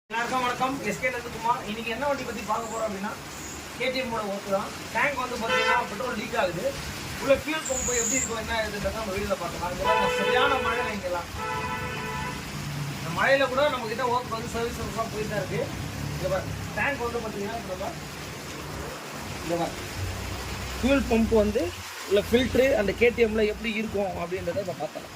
எல்லாருக்கும் வணக்கம். எஸ்கேலேருந்து குமார். இன்னைக்கு என்ன வண்டி பற்றி பார்க்க போகிறோம் அப்படின்னா கேடிஎம்மோட ஒர்க்கு தான். டேங்க் வந்து பார்த்தீங்கன்னா பெட்ரோல் லீக் ஆகுது. உள்ள ஃபியூல் பம்பு எப்படி இருக்கும் என்ன இதுன்றத நம்ம வீடியோவில் பார்க்கலாம். இதெல்லாம் சரியான மழை இங்கெல்லாம். இந்த மழையில் கூட நம்மக்கிட்ட ஒர்க் வந்து சர்வீஸ்லாம் போயிட்டு தான் இருக்குது. இந்த டேங்க் வந்து பார்த்தீங்கன்னா இந்த ஃபியூல் பம்ப் வந்து உள்ள ஃபில்ட்ரு அந்த கேடிஎம்மில் எப்படி இருக்கும் அப்படின்றத இப்போ பார்த்தலாம்.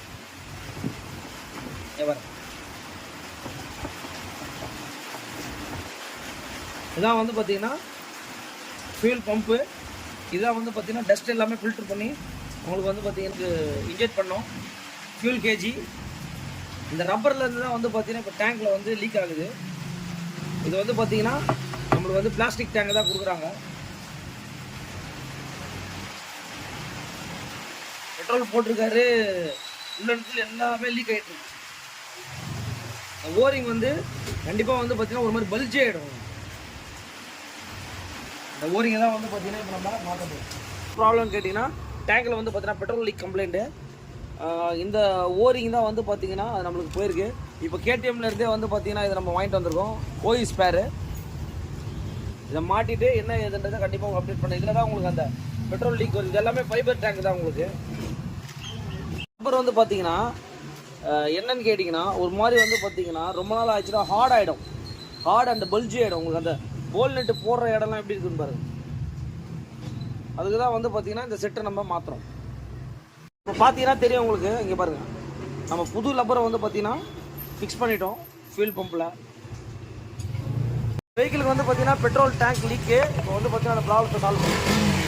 இதான் வந்து பார்த்தீங்கன்னா ஃபியூல் பம்ப்பு. இதான் வந்து பார்த்தீங்கன்னா டஸ்ட் எல்லாமே ஃபில்ட்ரு பண்ணி உங்களுக்கு வந்து பார்த்தீங்கன்னா இன்ஜெக்ட் பண்ணோம் ஃபியூல் கேஜி. இந்த ரப்பர்லேருந்து தான் வந்து பார்த்தீங்கன்னா இப்போ டேங்க்கில் வந்து லீக் ஆகுது. இது வந்து பார்த்தீங்கன்னா நம்மளுக்கு வந்து பிளாஸ்டிக் டேங்க் தான் கொடுக்குறாங்க. பெட்ரோல் போட்டிருக்காரு, உள்ள எல்லாமே லீக் ஆகிட்டு இருக்கு. ஓரிங் வந்து கண்டிப்பாக வந்து பார்த்தீங்கன்னா ஒரு மாதிரி பல்ஜி ஆகிடும். இந்த ஓரிங்கை தான் வந்து பார்த்தீங்கன்னா இப்போ நம்ம மாற்றணும். ப்ராப்ளம் கேட்டிங்கன்னா டேங்கில் வந்து பார்த்தீங்கன்னா பெட்ரோல் லீக் கம்ப்ளைண்ட்டு. இந்த ஓரிங் தான் வந்து பார்த்தீங்கன்னா அது நம்மளுக்கு போயிருக்கு. இப்போ கேடிஎம்லேருந்தே வந்து பார்த்தீங்கன்னா இதை நம்ம வாங்கிட்டு வந்திருக்கோம். கோயி ஸ்பேரு. இதை மாட்டிட்டு என்ன ஏதுன்றதை கண்டிப்பாக உங்களுக்கு அப்டேட் பண்ணேன். இதில் தான் உங்களுக்கு அந்த பெட்ரோல் லீக் வருது. இது எல்லாமே ஃபைபர் டேங்க் தான் உங்களுக்கு. அப்புறம் வந்து பார்த்தீங்கன்னா என்னன்னு கேட்டிங்கன்னா ஒரு மாதிரி வந்து பார்த்தீங்கன்னா ரொம்ப நாள் ஆச்சுன்னா ஹார்ட் ஆகிடும். ஹார்ட் அண்ட் பல்ஜி ஆகிடும். உங்களுக்கு அந்த போல் நெட்டு போடுற இடம்லாம் எப்படி இருக்குன்னு பாருங்க. அதுக்கு தான் வந்து பார்த்தீங்கன்னா இந்த செட்டை நம்ம மாற்றுறோம். இப்போ பார்த்தீங்கன்னா தெரியும் உங்களுக்கு. இங்கே பாருங்கள், நம்ம புது லப்பரை வந்து பார்த்தீங்கன்னா ஃபிக்ஸ் பண்ணிட்டோம் ஃபியூல் பம்பில். வெஹிக்கிளுக்கு வந்து பார்த்தீங்கன்னா பெட்ரோல் டேங்க் லீக்கு. இப்போ வந்து பார்த்தீங்கன்னா அந்த ப்ராப்ளத்தை சால்வ் பண்ணுறோம்.